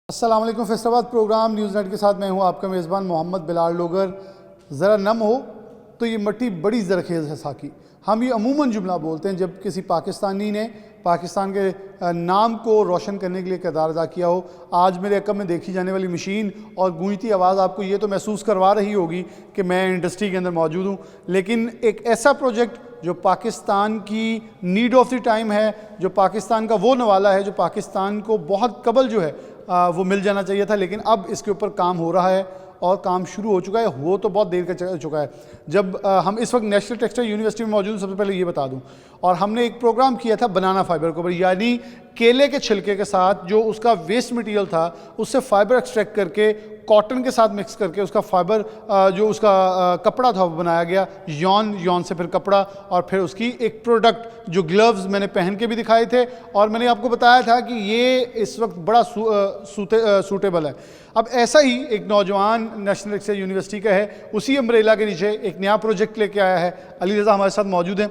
अस्सलाम वालेकुम। Faisalabad programme news net के साथ मैं हूं आपका मेज़बान मोहम्मद बिलाल लोगर। ज़रा नम हो तो ये मट्टी बड़ी ज़रखेज़ है साकी। हम ये अमूमन जुमला बोलते हैं जब किसी पाकिस्तानी ने पाकिस्तान के नाम को रोशन करने के लिए किरदार अदा किया हो। आज मेरे अकब में देखी जाने वाली मशीन और गूंजती आवाज़ आपको ये तो महसूस करवा रही होगी कि मैं इंडस्ट्री के अंदर मौजूद हूँ, लेकिन एक ऐसा प्रोजेक्ट जो पाकिस्तान की नीड ऑफ द टाइम है, जो पाकिस्तान का वो नवाला है जो पाकिस्तान को बहुत कबल जो है वो मिल जाना चाहिए था, लेकिन अब इसके ऊपर काम हो रहा है और काम शुरू हो चुका है। हो तो बहुत देर का चल चुका है। जब हम इस वक्त नेशनल टेक्सटाइल यूनिवर्सिटी में मौजूद, सबसे पहले ये बता दूं, और हमने एक प्रोग्राम किया था बनाना फाइबर के ऊपर, यानी केले के छिलके के साथ जो उसका वेस्ट मटेरियल था उससे फाइबर एक्सट्रैक्ट करके कॉटन के साथ मिक्स करके उसका फाइबर जो उसका कपड़ा था वो बनाया गया। यॉन से फिर कपड़ा और फिर उसकी एक प्रोडक्ट जो ग्लव्स मैंने पहन के भी दिखाए थे और मैंने आपको बताया था कि ये इस वक्त बड़ा सूटेबल है। अब ऐसा ही एक नौजवान नेशनल टेक्सटाइल यूनिवर्सिटी का है, उसी अम्ब्रेला के नीचे एक नया प्रोजेक्ट लेके आया है। अली रज़ा हमारे साथ मौजूद हैं।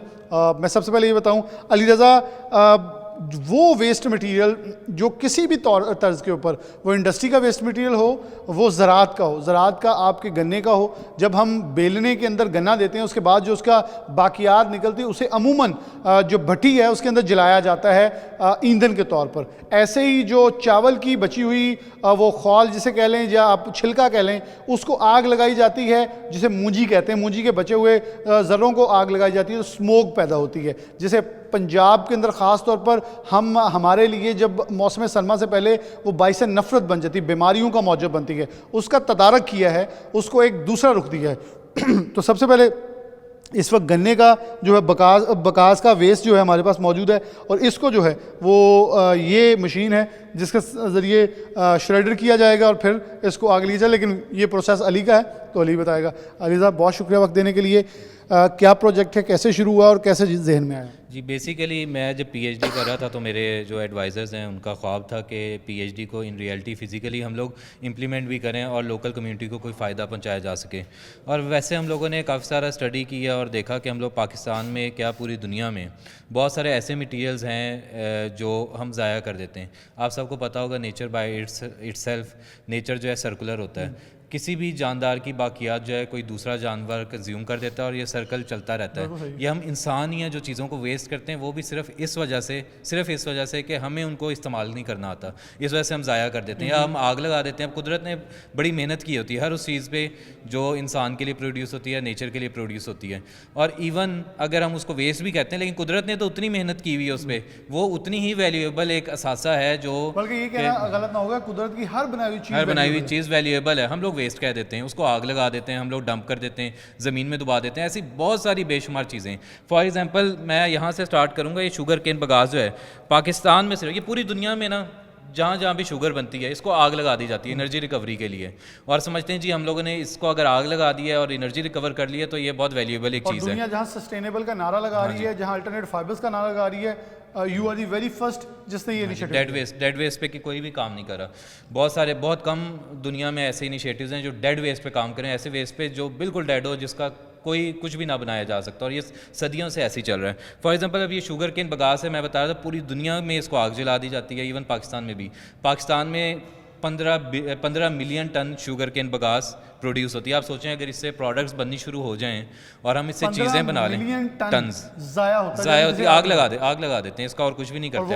मैं सबसे पहले ये बताऊं, अली रज़ा वो वेस्ट मटेरियल जो किसी भी तर्ज के ऊपर, वो इंडस्ट्री का वेस्ट मटेरियल हो, वो ज़राअत का हो, ज़राअत का आपके गन्ने का हो, जब हम बेलने के अंदर गन्ना देते हैं उसके बाद जो उसका बाकियात निकलती है उसे अमूमन जो भट्टी है उसके अंदर जलाया जाता है ईंधन के तौर पर। ऐसे ही जो चावल की बची हुई वो खौल जिसे कह लें या आप छिलका कह लें, उसको आग लगाई जाती है जिसे मूंजी कहते हैं। मूंजी के बचे हुए ज़र्रों को आग लगाई जाती है तो स्मोक पैदा होती है, जिसे पंजाब के अंदर ख़ास तौर पर हमारे लिए जब मौसम सरमा से पहले वो बाइस नफ़रत बन जाती है, बीमारियों का मौजब बनती है, उसका तदारक किया है, उसको एक दूसरा रुख दिया है। तो सबसे पहले इस वक्त गन्ने का जो है बकास का वेस्ट जो है हमारे पास मौजूद है और इसको जो है वो ये मशीन है जिसके ज़रिए श्रेडर किया जाएगा और फिर इसको आगे लिया जाए। लेकिन ये प्रोसेस अली का है तो अली बताएगा। अली साहब बहुत शुक्रिया वक्त देने के लिए। क्या प्रोजेक्ट है, कैसे शुरू हुआ और कैसे जहन में आया? जी, बेसिकली मैं जब पीएचडी कर रहा था तो मेरे जो एडवाइज़र्स हैं उनका ख्वाब था कि पीएचडी को इन रियलिटी फ़िज़िकली हम लोग इम्प्लीमेंट भी करें और लोकल कम्युनिटी को कोई फ़ायदा पहुंचाया जा सके। और वैसे हम लोगों ने काफ़ी सारा स्टडी किया और देखा कि हम लोग पाकिस्तान में क्या पूरी दुनिया में बहुत सारे ऐसे मटीरियल्स हैं जो हम ज़ाया कर देते हैं। आप सबको पता होगा नेचर बाय इट्सेल्फ, नेचर जो है सर्कुलर होता है। किसी भी जानदार की बाकियात जो है कोई दूसरा जानवर कंज्यूम कर देता है और ये सर्कल चलता रहता है। ये हम इंसान ही हैं जो चीज़ों को वेस्ट करते हैं, वो भी सिर्फ इस वजह से कि हमें उनको इस्तेमाल नहीं करना आता, इस वजह से हम ज़ाया कर देते हैं या हम आग लगा देते हैं। अब कुदरत ने बड़ी मेहनत की होती है हर उस चीज़ पे जो इंसान के लिए प्रोड्यूस होती है, नेचर के लिए प्रोड्यूस होती है। और इवन अगर हम उसको वेस्ट भी कहते हैं, लेकिन कुदरत ने तो उतनी मेहनत की हुई है उस पर, वो उतनी ही वैल्यूएबल एक असासा है जो, बल्कि ये कहना गलत ना होगा, कुदरत की हर बनाई हुई चीज़ वैल्यूएबल है। हम लोग वेस्ट कह देते हैं, उसको आग लगा देते हैं, हम लोग डंप कर देते हैं, ज़मीन में दबा देते हैं। ऐसी बहुत सारी बेशुमार चीज़ें। फॉर एग्जांपल मैं यहाँ से स्टार्ट करूँगा। ये शुगर केन बगास जो है पाकिस्तान में सिर्फ, ये पूरी दुनिया में ना जहाँ जहाँ भी शुगर बनती है इसको आग लगा दी जाती है एनर्जी रिकवरी के लिए, और समझते हैं जी हम लोगों ने इसको अगर आग लगा दी है और एनर्जी रिकवर कर ली है तो ये बहुत वैल्यूएबल एक चीज़ है। दुनिया जहाँ सस्टेनेबल का नारा लगा रही है, जहाँ अल्टरनेट फाइबर्स का नारा लगा रही है, you are the very first जिसने ये इनिशिएटिव डेड वेस्ट पे कोई भी काम नहीं कर रहा। बहुत कम दुनिया में ऐसे इनिशिएटिव्स हैं जो डेड वेस्ट पे काम करें, ऐसे वेस्ट पे जो बिल्कुल डेड हो, जिसका कोई कुछ भी ना बनाया जा सकता, और ये सदियों से ऐसे ही चल रहा है। फॉर एग्जांपल अब ये शुगर केन बगास है, मैं बता रहा था पूरी दुनिया में इसको आग जला दी जाती है, इवन पाकिस्तान में भी। पाकिस्तान में 15 million ton sugar cane bagasse produce होती है। आप सोचें अगर इससे प्रोडक्ट्स बननी शुरू हो जाएं और हम इससे चीज़ें बना लें, टन्स ज़ाया होती है, आग लगा देते हैं, इसका और कुछ भी नहीं करते।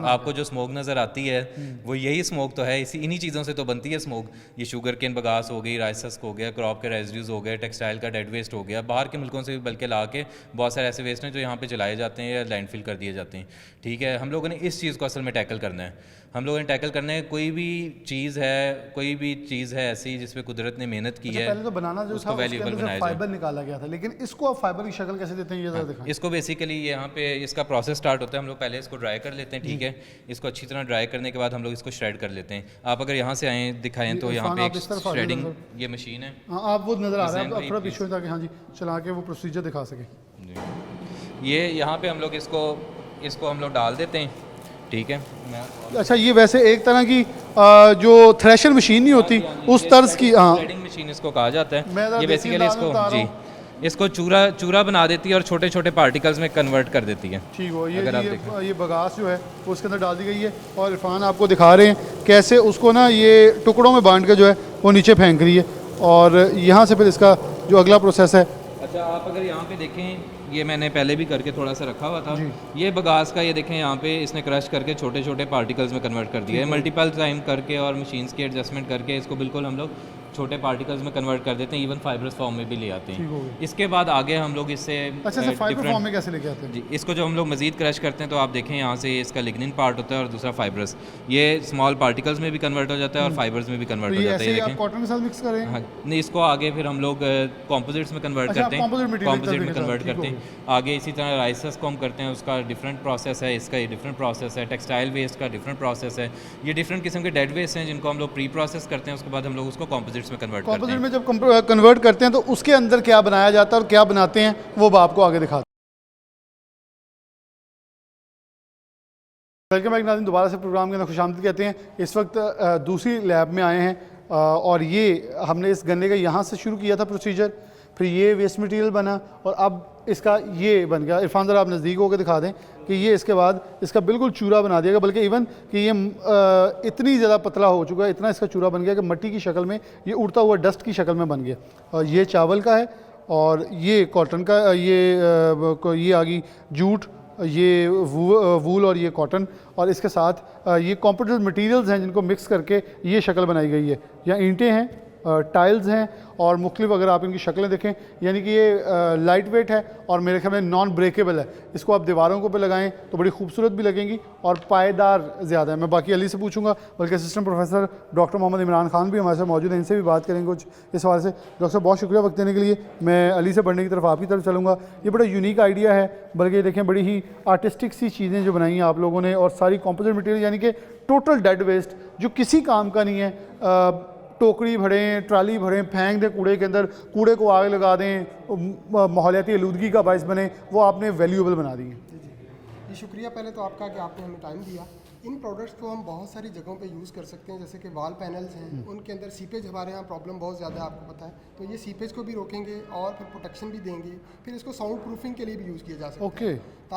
आपको जो स्मोक नज़र आती है वो यही स्मोक तो है, इन्हीं चीज़ों से तो बनती है स्मोक। ये शुगर केन बगास हो गई, राइस हो गया, क्रॉप के रेजिड्यूज हो गए, टेक्सटाइल का डेड वेस्ट हो गया, बाहर के मुल्कों से भी बल्कि ला के बहुत सारे ऐसे वेस्ट हैं जो यहाँ पे जलाए जाते हैं या लैंडफिल कर दिए जाते हैं। ठीक है, हम लोगों ने इस चीज़ को असल में टैकल करना है। हम लोगों ने टैकल करना है कोई भी चीज़ है ऐसी जिसपे कुदरत ने मेहनत की है। पहले तो बनाना जो था उसके अंदर से फाइबर निकाला गया था, लेकिन इसको आप फाइबर की शक्ल कैसे देते हैं ये ज़रा दिखाएं। इसको बेसिकली यहाँ पे इसका प्रोसेस स्टार्ट होता है। हम लोग पहले इसको ड्राई कर लेते हैं। ठीक है, इसको अच्छी तरह ड्राई करने के बाद हम लोग इसको श्रेड कर लेते हैं। आप अगर यहाँ से आए दिखाएं तो यहाँ पे एक श्रेडिंग ये मशीन है। हाँ, आप वो नज़र आ रहा है थोड़ा पीछे ताकि हाँ जी चला के वो प्रोसीजर दिखा सके। ये यहाँ पे हम लोग इसको हम लोग डाल देते हैं। ठीक है, अच्छा ये वैसे एक तरह की जो थ्रेशर मशीन नहीं होती उस तर्ज की, हाँ थ्रेडिंग मशीन इसको कहा जाता है। ये बेसिकली इसको जी इसको चूरा बना देती है और छोटे छोटे पार्टिकल्स में कन्वर्ट कर देती है। ठीक हो अगर आप ये बगास जो है वो उसके अंदर डाल दी गई है और इरफान आपको दिखा रहे हैं कैसे उसको ना ये टुकड़ों में बांट के जो है वो नीचे फेंक रही है और यहाँ से फिर इसका जो अगला प्रोसेस है। अच्छा, आप अगर यहाँ पे देखें, ये मैंने पहले भी करके थोड़ा सा रखा हुआ था, ये बगास का, ये देखें यहाँ पे इसने क्रश करके छोटे छोटे पार्टिकल्स में कन्वर्ट कर दिया है। मल्टीपल टाइम करके और मशीन्स की एडजस्टमेंट करके इसको बिल्कुल हम लोग छोटे पार्टिकल्स में कन्वर्ट कर देते हैं, इवन फाइब्रस फॉर्म में भी ले आते हैं। इसके बाद आगे हम लोग इससे अच्छा से फाइबर फॉर्म में कैसे लेके आते हैं? जी, इसको जब हम लोग मजीद क्रश करते हैं तो आप देखें यहाँ से इसका लिग्निन पार्ट होता है और दूसरा फाइब्रस, ये स्मॉल पार्टिकल्स में भी कन्वर्ट हो जाता है और फाइबर्स में भी कन्वर्ट हो जाता है। आप कॉटन के साथ मिक्स करें? हाँ, नहीं, इसको आगे फिर हम लोग कॉम्पोजिट्स में कन्वर्ट करते हैं, कॉम्पोजिट में कन्वर्ट करते हैं। आगे इसी तरह राइसेस को हम करते हैं, उसका डिफरेंट प्रोसेस है, इसका ये डिफरेंट प्रोसेस है। टेक्सटाइल वेस्ट का डिफरेंट प्रोसेस है। ये डिफरेंट किस्म के डेड वेस्ट हैं जिनको हम लोग प्री प्रोसेस करते हैं, उसके बाद हम लोग उसको कॉम्पोजिट्स में कन्वर्ट करते हैं। में जब कन्वर्ट करते हैं तो उसके अंदर क्या बनाया जाता है और क्या बनाते हैं वो आपको आगे दिखाते हैं। वेलकम बैक नाज़रीन, दोबारा से प्रोग्राम के अंदर खुशामदीद कहते हैं। इस वक्त दूसरी लैब में आए हैं और ये हमने इस गन्ने का यहाँ से शुरू किया था प्रोसीजर, फिर ये वेस्ट मटेरियल बना और अब इसका ये बन गया। इरफान ज़रा आप नज़दीक होकर दिखा दें कि ये इसके बाद इसका बिल्कुल चूरा बना दिया गया, बल्कि इवन कि ये इतनी ज़्यादा पतला हो चुका है, इतना इसका चूरा बन गया कि मिट्टी की शक्ल में ये उड़ता हुआ डस्ट की शक्ल में बन गया। और ये चावल का है और ये कॉटन का, ये आ गई जूट, ये वूल और ये कॉटन, और इसके साथ ये कॉम्पोजिट मटेरियल्स हैं जिनको मिक्स करके ये शक्ल बनाई गई है। यहाँ ईंटें हैं, टाइल्स हैं और मुख्तलिफ अगर आप इनकी शक्लें देखें, यानी कि ये लाइट वेट है और मेरे ख्याल में नॉन ब्रेकेबल है। इसको आप दीवारों को पे लगाएं तो बड़ी खूबसूरत भी लगेंगी और पायदार ज़्यादा है। मैं बाकी अली से पूछूंगा, बल्कि assistant professor doctor Mohammad Imran Khan भी हमारे साथ मौजूद हैं, इनसे भी बात करेंगे कुछ इस हवाले से। डॉक्टर साहब बहुत शुक्रिया वक्त देने के लिए। मैं अली से बढ़ने की तरफ आपकी तरफ चलूँगा। ये बड़ा यूनिक आइडिया है, बल्कि देखें बड़ी ही आर्टिस्टिक सी चीज़ें जो बनाई हैं आप लोगों ने, और सारी कॉम्पोजिट मटेरियल यानी कि टोटल डेड वेस्ट जो किसी काम का नहीं है। टोकरी भरें, ट्राली भरें, फेंक दें कूड़े के अंदर, कूड़े को आग लगा दें, माहौलियाती आलूदगी का बायस बने, वो आपने वैल्यूएबल बना दी है। जी शुक्रिया पहले तो आपका कि आपने हमें टाइम दिया। इन प्रोडक्ट्स को हम बहुत सारी जगहों पे यूज़ कर सकते हैं, जैसे कि वॉल पैनल्स हैं, उनके अंदर सीपेज, हमारे यहाँ प्रॉब्लम बहुत ज़्यादा है आपको पता है, तो ये सीपेज को भी रोकेंगे और फिर प्रोटेक्शन भी देंगे। फिर इसको साउंड प्रूफिंग के लिए भी यूज़ किया जा सकता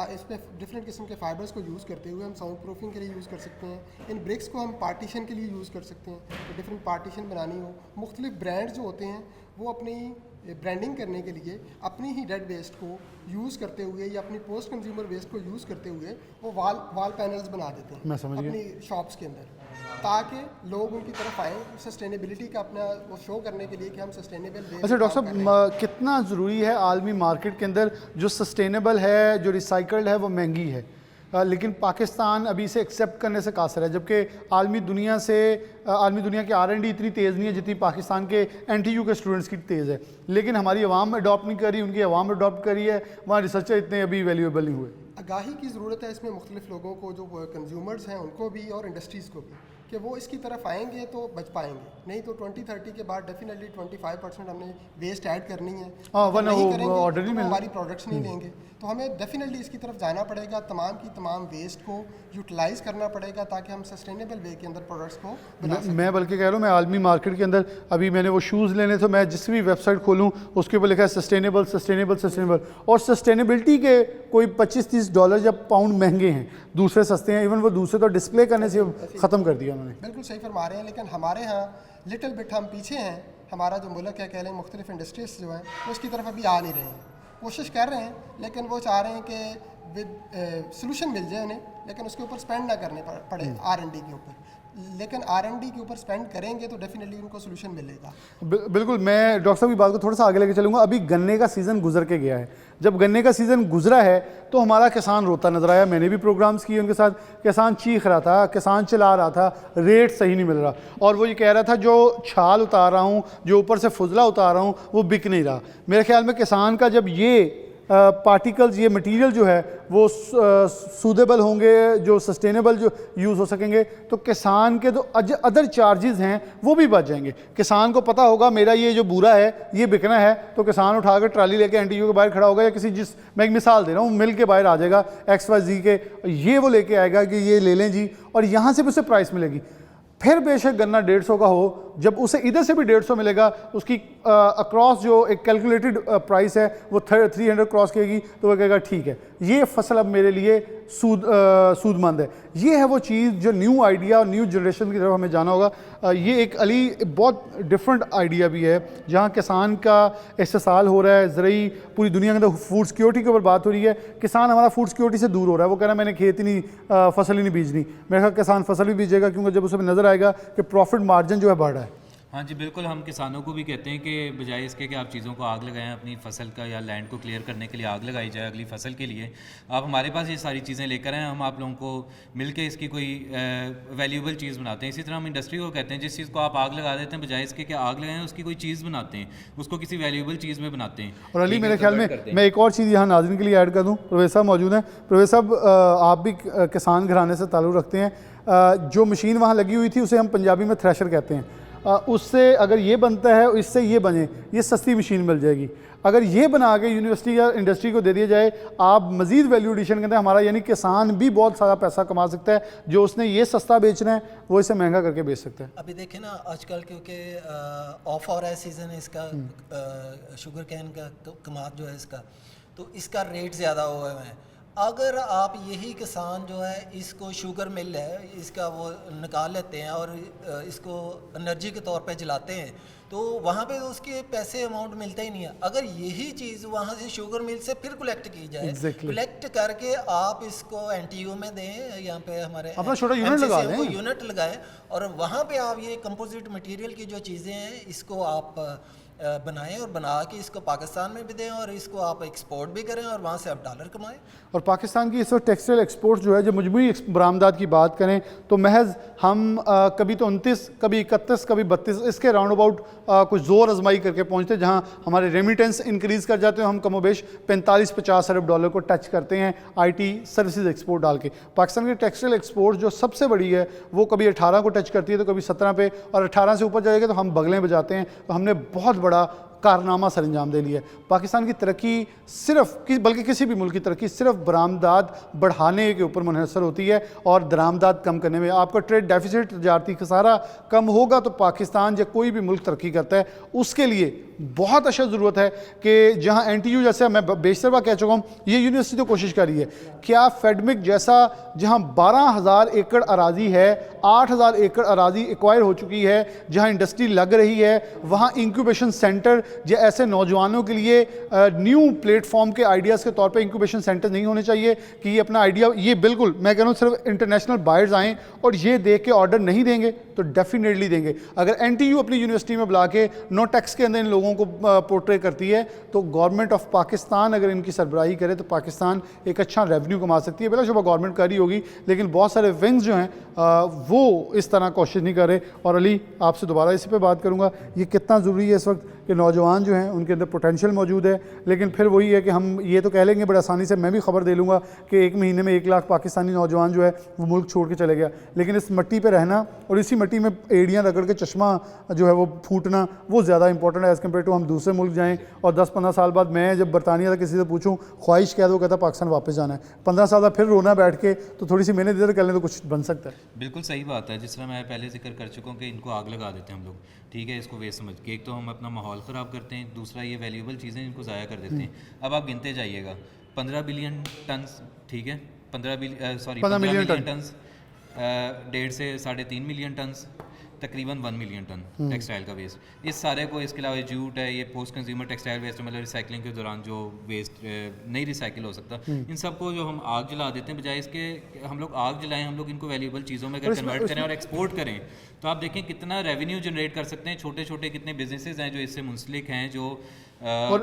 है। इस पर डिफरेंट किस्म के फाइबर्स को यूज़ करते हुए हम साउंड प्रूफिंग के लिए यूज़ कर सकते हैं। इन ब्रिक्स को हम पार्टीशन के लिए यूज़ कर सकते हैं, तो डिफरेंट पार्टीशन बनानी हो। मुख्तलिफ ब्रांड्स जो होते हैं वो अपनी ब्रांडिंग करने के लिए अपनी ही डेड वेस्ट को यूज़ करते हुए या अपनी पोस्ट कंज्यूमर वेस्ट को यूज़ करते हुए वो वॉल पैनल्स बना देते हैं अपनी शॉप्स के अंदर, ताकि लोग उनकी तरफ आएँ सस्टेनेबिलिटी का अपना वो शो करने के लिए कि हम सस्टेनेबल। अच्छा डॉक्टर साहब, कितना ज़रूरी है आलमी मार्केट के अंदर जो सस्टेनेबल है, जो रिसाइकल्ड है, वो महंगी है, लेकिन पाकिस्तान अभी इसे एक्सेप्ट करने से कासर है, जबकि आलमी दुनिया की R&D इतनी तेज़ नहीं है जितनी पाकिस्तान के NTU के स्टूडेंट्स की तेज़ है। लेकिन हमारी आवाम अडॉप्ट नहीं कर रही, उनकी आवाम अडॉप्ट करी है, वहाँ रिसर्चर इतने अभी वैल्यूएबल नहीं हुए। आगाही की ज़रूरत है इसमें मुख्तलिफ लोगों को, जो कंज्यूमर्स हैं उनको भी और इंडस्ट्रीज़ को भी, कि वो इसकी तरफ आएंगे तो बच पाएंगे, नहीं तो 2030 के बाद डेफिनेटली 25% हमने वेस्ट ऐड करनी है। वरना नहीं वो करेंगे ऑर्डर नहीं तो मिलेगा, हमारी प्रोडक्ट्स नहीं लेंगे। तो हमें डेफिनेटली इसकी तरफ जाना पड़ेगा, तमाम की तमाम वेस्ट को यूटिलाइज़ करना पड़ेगा ताकि हम सस्टेनेबल वे के अंदर प्रोडक्ट्स को बना सकें। मैं बल्कि कह रहा हूँ, मैं आलमी मार्केट के अंदर अभी मैंने वो शूज़ लेने थे, मैं जिस भी वेबसाइट खोलूँ उसके ऊपर लिखा है सस्टेनेबल सस्टेनेबल सस्टेनेबल, और सस्टेनेबिलिटी के कोई $25-30 या पाउंड महंगे हैं, दूसरे सस्ते हैं। इवन वो दूसरे तो डिस्प्ले करने से ख़त्म कर दिया उन्होंने। बिल्कुल सही फरमा रहे हैं, लेकिन हमारे यहाँ लिटिल बिट हम पीछे हैं। हमारा जो मुल्क है, कह लें मुख्तलिफ इंडस्ट्रीज जो हैं वो इसकी तरफ अभी आ नहीं रहे हैं, कोशिश कर रहे हैं, लेकिन वो चाह रहे हैं कि विद सोल्यूशन मिल जाए उन्हें, लेकिन उसके ऊपर स्पेंड ना करने पड़े R&D के ऊपर। लेकिन R&D के ऊपर स्पेंड करेंगे तो डेफिनेटली उनको सोल्यूशन मिलेगा। बिल्कुल, मैं डॉक्टर साहब की बात को थोड़ा सा आगे लेके चलूँगा। अभी गन्ने का सीज़न गुजर के गया है, जब गन्ने का सीज़न गुजरा है तो हमारा किसान रोता नजर आया। मैंने भी प्रोग्राम्स किए उनके साथ, किसान चीख रहा था, किसान चिल्ला रहा था, रेट सही नहीं मिल रहा, और वो ये कह रहा था जो छाल उतार रहा हूँ, जो ऊपर से फुजला उतार रहा हूँ, वो बिक नहीं रहा। मेरे ख्याल में किसान का जब ये पार्टिकल्स, ये मटेरियल जो है वो सूदेबल होंगे, जो सस्टेनेबल जो यूज़ हो सकेंगे, तो किसान के जो अदर चार्जेस हैं वो भी बच जाएंगे। किसान को पता होगा मेरा ये जो बूरा है ये बिकना है, तो किसान उठा कर ट्राली लेके NTU के बाहर खड़ा होगा, या किसी मैं एक मिसाल दे रहा हूँ, मिल के बाहर आ जाएगा XYZ के, ये वो लेके आएगा कि ये ले लें जी, और यहाँ से भी उसे प्राइस मिलेगी। फिर बेशक गन्ना 150 का हो, जब उसे इधर से भी 150 मिलेगा, उसकी अक्रॉस जो एक कैलकुलेटेड प्राइस है वो 300 क्रॉस करेगी, तो वह कहेगा ठीक है ये फसल अब मेरे लिए सूदमंद है। ये है वो चीज़ जो न्यू आइडिया और न्यू जनरेशन की तरफ हमें जाना होगा। ये एक अली बहुत डिफरेंट आइडिया भी है जहाँ किसान का इस्तेसाल हो रहा है। ज़रूरी पूरी दुनिया के अंदर फूड सिक्योरिटी के ऊपर बात हो रही है, किसान हमारा फूड सिक्योरिटी से दूर हो रहा है। वो कह रहा है मैंने खेत ही नहीं फसल ही नहीं बीजनी। मेरे ख्याल किसान फसल भी बीजेगा, क्योंकि जब उसे नज़र आएगा कि प्रॉफिट मार्जिन जो है बढ़ रहा है। हाँ जी बिल्कुल, हम किसानों को भी कहते हैं कि बजाय इसके कि आप चीज़ों को आग लगाएं, अपनी फसल का या लैंड को क्लियर करने के लिए आग लगाई जाए अगली फसल के लिए, आप हमारे पास ये सारी चीज़ें लेकर आएँ, हम आप लोगों को मिलकर इसकी कोई वैल्यूएबल चीज़ बनाते हैं। इसी तरह हम इंडस्ट्री को कहते हैं जिस चीज़ को आप आग लगा देते हैं, बजाय इसके कि आग लगाएं उसकी कोई चीज़ बनाते हैं, उसको किसी वैल्यूएबल चीज़ में बनाते हैं। और अली मेरे ख्याल में मैं एक और चीज़ यहाँ नाज़रीन के लिए ऐड कर दूँ, प्रवेश साहब मौजूद हैं। प्रवेश साहब आप भी किसान घराने से ताल्लुक़ रखते हैं। जो मशीन वहाँ लगी हुई थी उसे हम पंजाबी में थ्रेशर कहते हैं। उससे अगर ये बनता है इससे ये बने, ये सस्ती मशीन मिल जाएगी। अगर ये बना के यूनिवर्सिटी या इंडस्ट्री को दे दिया जाए, आप मज़ीद वैल्यू एडिशन करते हैं हमारा, यानी किसान भी बहुत सारा पैसा कमा सकता है। जो उसने ये सस्ता बेचना है वो इसे महंगा करके बेच सकता है। अभी देखें ना आजकल क्योंकि ऑफ हो रहा है सीज़न है इसका, शुगर कैन का कमात जो है इसका, तो इसका रेट ज़्यादा हुआ है। अगर आप यही किसान जो है इसको शुगर मिल है इसका वो निकाल लेते हैं और इसको एनर्जी के तौर पे जलाते हैं, तो वहाँ पे उसके पैसे अमाउंट मिलता ही नहीं है। अगर यही चीज़ वहाँ से शुगर मिल से फिर कलेक्ट की जाए, कलेक्ट करके आप इसको एनटीयू में दें, यहाँ पे हमारे अपना छोटा यूनिट लगा दें, यूनिट लगाएं और वहाँ पे आप ये कंपोजिट मटेरियल की जो चीज़ें हैं इसको आप बनाएं और बना के इसको पाकिस्तान में भी दें और इसको आप एक्सपोर्ट भी करें और वहाँ से आप डॉलर कमाएं। और पाकिस्तान की इस वक्त टेक्सटाइल एक्सपोर्ट जो है, जब मजमूई बरामदात की बात करें तो महज हम कभी तो 29, कभी 31, कभी 32 इसके राउंड अबाउट कुछ ज़ोर आजमाई करके पहुँचते, जहाँ हमारे रेमिटेंस इंक्रीज़ कर जाते हैं। हम कमोबेश 45-50 अरब डॉलर को टच करते हैं आईटी सर्विसेज एक्सपोर्ट डाल के। पाकिस्तान की टेक्सटाइल एक्सपोर्ट जो सबसे बड़ी है वो कभी 18 को टच करती है तो कभी 17 पे, और 18 से ऊपर जाएगा तो हम बगलें बजाते हैं। तो हमने बहुत बड़ा कारनामा सर अंजाम दे लिया। पाकिस्तान की तरक्की बल्कि किसी भी मुल्क की तरक्की सिर्फ बरामदात बढ़ाने के ऊपर मुनहसर होती है और दरामदात कम करने में। आपका ट्रेड डेफिसिट, तजारती खसारा कम होगा तो पाकिस्तान या कोई भी मुल्क तरक्की करता है। उसके लिए बहुत अशद ज़रूरत है कि जहाँ एनटीयू जैसे मैं बेशतर बार कह चुका हूँ, ये यूनिवर्सिटी तो कोशिश कर रही है, क्या फेडमिक जैसा जहाँ 12,000 एकड़ अराजी है, 8,000 एकड़ अराजी एक्वायर हो चुकी है, जहाँ इंडस्ट्री लग रही है, वहाँ इंक्यूबेशन सेंटर या ऐसे नौजवानों के लिए न्यू प्लेटफॉर्म के आइडियाज़ के तौर पे इंक्यूबेशन सेंटर नहीं होने चाहिए कि ये अपना आइडिया, ये बिल्कुल मैं कह रहा हूँ सिर्फ इंटरनेशनल बायर्स आएँ और ये देख के ऑर्डर नहीं देंगे तो डेफिनेटली देंगे। अगर एनटीयू अपनी यूनिवर्सिटी में बुला के नो टैक्स के अंदर इन लोगों को पोर्ट्रे करती है तो गवर्नमेंट ऑफ पाकिस्तान अगर इनकी सरबराही करे तो पाकिस्तान एक अच्छा रेवेन्यू कमा सकती है। बिलाशुबा गवर्नमेंट कर रही होगी, लेकिन बहुत सारे विंग्स जो हैं वो इस तरह कोशिश नहीं कर रहे। और अली आपसे दोबारा इसी पे बात करूँगा, ये कितना ज़रूरी है इस वक्त कि नौजवान जो हैं उनके अंदर पोटेंशियल मौजूद है, लेकिन फिर वही है कि हम ये तो कह लेंगे बड़ी आसानी से, मैं भी खबर दे लूँगा कि 1 महीने में 1 लाख पाकिस्तानी नौजवान जो है वो मुल्क छोड़ के चले गया, लेकिन इस मिट्टी पे रहना और इसी मिट्टी में एड़ियाँ रगड़ के चश्मा जो है वो फूटना वो ज़्यादा इंपॉर्टेंट है एज़ कम्पेयर टू हम दूसरे मुल्क जाएँ और 10-15 साल बाद मैं जब बरतानिया किसी से पूछूँ ख्वाहिश क्या है, वो कहता पाकिस्तान वापस जाना है। 15 साल बाद फिर रोना बैठ के, तो थोड़ी सी मेहनत इधर कर लें तो कुछ बन सकता है। बिल्कुल सही बात है, जिस तरह मैं पहले जिक्र कर चुका हूँ कि इनको आग लगा देते हैं हम लोग, ठीक है, इसको वेस्ट समझ के। एक तो हम अपना माहौल ख़राब करते हैं, दूसरा ये वैल्यूएबल चीज़ें इनको ज़ाया कर देते हैं। अब आप गिनते जाइएगा 15 बिलियन टन, ठीक है, 15 मिलियन टन, 1.5 से 3.5 मिलियन टन, तकरीबन 1 मिलियन टन टेक्सटाइल का वेस्ट। इस सारे को, इसके अलावा जूट है, ये पोस्ट कंज्यूमर टेक्सटाइल वेस्ट, मतलब रिसाइकलिंग के दौरान जो वेस्ट नहीं रिसाइकिल हो सकता, इन सबको जो हम आग जला देते हैं, बजाय इसके हम लोग आग जलाएं, हम लोग इनको वैल्यूएबल चीज़ों में अगर कन्वर्ट करें और एक्सपोर्ट करें तो आप देखें कितना रेवेन्यू जनरेट कर सकते हैं। छोटे छोटे कितने बिजनेसेस हैं जो इससे मुंसलिक हैं, जो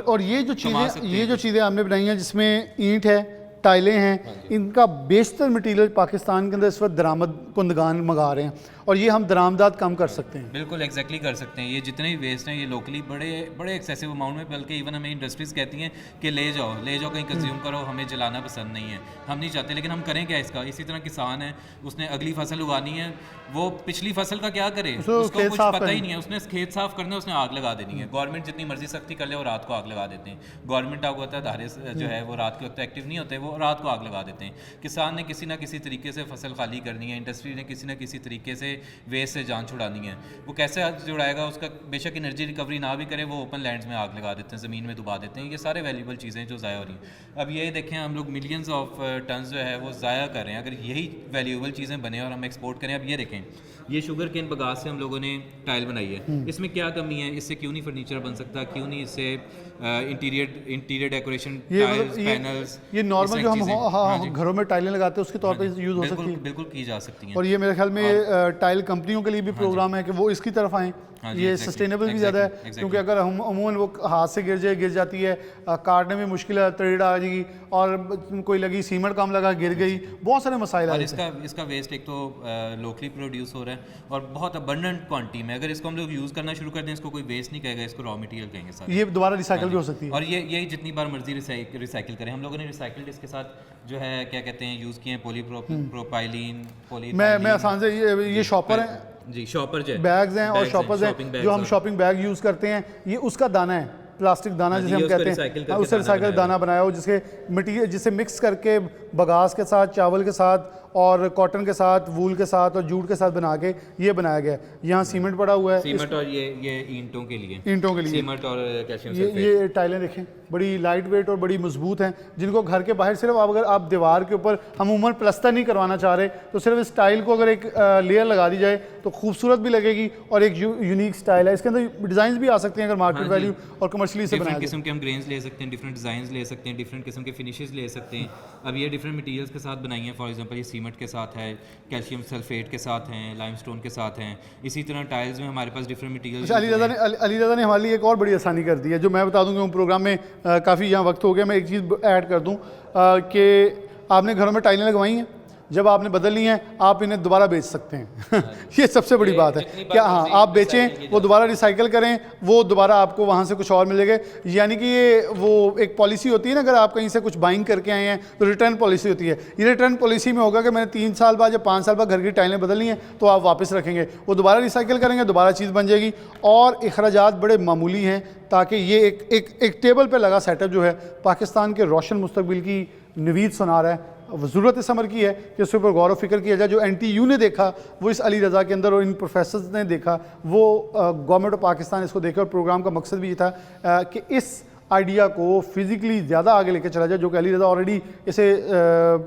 और ये जो चीज़ें हमने बनाई हैं जिसमें ईंट है, टाइलें हैं, इनका बेशतर मटीरियल पाकिस्तान के अंदर इस वक्त दरामद कुंदगान मंगा रहे हैं और ये हम दरामदात कम कर सकते हैं। बिल्कुल एग्जैक्टली कर सकते हैं। ये जितने भी वेस्ट हैं ये लोकली बड़े एक्सेसिव अमाउंट में, बल्कि इवन हमें इंडस्ट्रीज़ कहती हैं कि ले जाओ कहीं कंज्यूम करो, हमें जलाना पसंद नहीं है, हम नहीं चाहते, लेकिन हम करें क्या इसका। इसी तरह किसान है, उसने अगली फसल उगानी है, वो पिछली फसल का क्या करे, उसको कुछ पता ही नहीं है, उसने खेत साफ करना है, उसने आग लगा देनी है। गवर्नमेंट जितनी मर्जी सख्ती कर ले वो रात को आग लगा देते हैं। गवर्नमेंट आपको पता है धारे जो है वो रात के वक्त एक्टिव नहीं होते, वो और रात को आग लगा देते हैं। किसान ने किसी ना किसी तरीके से फसल खाली करनी है, इंडस्ट्री ने किसी ना किसी तरीके से वेस्ट से जान छुड़ानी है। वो कैसे छुड़ाएगा? उसका बेशक एनर्जी रिकवरी ना भी करे, वो ओपन लैंड्स में आग लगा देते हैं, ज़मीन में डुबा देते हैं। ये सारे वैल्यूबल चीज़ें जो ज़ाया हो रही हैं। अब ये देखें, हम लोग मिलियंस ऑफ टन्स जो है वो ज़ाया कर रहे हैं। अगर यही वैल्यूबल चीज़ें बने और हम एक्सपोर्ट करें, अब ये देखें, ये शुगर केन बगास से हम लोगों ने टाइल बनाई है, इसमें क्या कमी है? इससे क्यों नहीं फर्नीचर बन सकता? क्यों नहीं इससे इंटीरियर डेकोरेशन, टाइल्स, पैनल्स, ये नॉर्मल जो हम घरों में टाइलें लगाते हैं उसके तौर पे यूज़ हो सकती है, बिल्कुल की जा सकती हैं। और ये मेरे ख्याल में टाइल कंपनियों के लिए भी प्रोग्राम है कि वो इसकी तरफ आएँ। ये सस्टेनेबल भी ज़्यादा है, क्योंकि अगर हम अमूमन वो हाथ से गिर जाती है, काटने में मुश्किल है, तरीड़ आ जाएगी, और कोई लगी सीमेंट कम लगा गिर गई, बहुत सारे मसाइल और हैं। इसका वेस्ट एक तो लोकली प्रोड्यूस हो रहा है और बहुत अबंडेंट क्वांटिटी में। अगर इसको हम लोग यूज़ करना शुरू कर दें, इसको कोई वेस्ट नहीं कहेगा, इसको रॉ मटेरियल कहेंगे सारे। ये दोबारा रिसाइकल भी हो सकती है, और ये जितनी बार मर्जी रिसाइकिल करें। हम लोगों ने रिसाइकिल्ड इसके साथ जो है क्या कहते हैं यूज़ किए हैं, प्रोपाइलीन, मैं आसान से ये शॉपर है जी, शॉपर जो बैग्स हैं और शॉपर्स हैं जो हम शॉपिंग बैग यूज़ करते हैं, ये उसका दाना है, प्लास्टिक दाना जिसे हम कहते हैं, उससे रिसाइकल दाना बनाया हो, जिसके मटीरियल जिसे मिक्स करके बगास के साथ, चावल के साथ और कॉटन के साथ, वूल के साथ और जूट के साथ बना के ये बनाया गया है। यहाँ सीमेंट पड़ा हुआ है, सीमेंट और ये ईंटों के लिए सीमेंट और कैल्शियम सल्फेट। ये टाइलें देखें, बड़ी लाइट वेट और बड़ी मजबूत हैं, जिनको घर के बाहर सिर्फ अगर आप दीवार के ऊपर हम उम्र प्लस्तर नहीं करवाना चाह रहे, तो सिर्फ इस टाइल को अगर एक लेयर लगा दी जाए तो खूबसूरत भी लगेगी और एक यूनिक स्टाइल है। इसके अंदर डिज़ाइन भी आ सकते हैं अगर मार्केट वैल्यू और कमर्शियली से बनाया, किस्म के हम ग्रेन्स ले सकते हैं, डिफरेंट डिज़ाइन ले सकते हैं, डिफरेंट किस्म के फिनिशेस ले सकते हैं। अब ये डिफरेंट मटीरियल्स के साथ बनाई हैं, फॉर एग्जांपल ये सीमेंट के साथ है, कैल्शियम सल्फेट के साथ हैं, लाइमस्टोन के साथ हैं। इसी तरह टाइल्स में हमारे पास डिफरेंट मटीरियल्स। अली रज़ा ने हमारे लिए एक और बड़ी आसानी कर दी है, जो मैं बता दूं कि प्रोग्राम में काफ़ी यहाँ वक्त हो गया, मैं एक चीज़ ऐड कर दूं कि आपने घरों में टाइलें लगवाई हैं, जब आपने बदल ली हैं आप इन्हें दोबारा बेच सकते हैं ये सबसे बड़ी बात है कि हाँ आप बेचें, वो दोबारा रिसाइकिल करें, वो दोबारा आपको वहाँ से कुछ और मिलेगा। यानी कि ये वो एक पॉलिसी होती है ना, अगर आप कहीं से कुछ बाइंग करके आए हैं तो रिटर्न पॉलिसी होती है। ये रिटर्न पॉलिसी में होगा कि मैंने 3 साल बाद या 5 साल बाद घर की टाइलें बदलनी हैं तो आप वापस रखेंगे, वो दोबारा रिसाइकिल करेंगे, दोबारा चीज़ बन जाएगी। और अखराजात बड़े मामूली हैं, ताकि ये एक टेबल पर लगा सेटअप जो है पाकिस्तान के रोशन मुस्तकबिल की नवीद सुना रहा है। ज़रूरत इस अमर की है कि उसके ऊपर गौर व फिक्र किया जाए। जो NTU ने देखा वो इस अली रज़ा के अंदर और इन प्रोफेसर्स ने देखा, वो गवर्नमेंट ऑफ पाकिस्तान इसको देखा। और प्रोग्राम का मकसद भी ये था कि इस आइडिया को फिज़िकली ज़्यादा आगे लेकर चला जाए, जो कि अली रज़ा ऑलरेडी इसे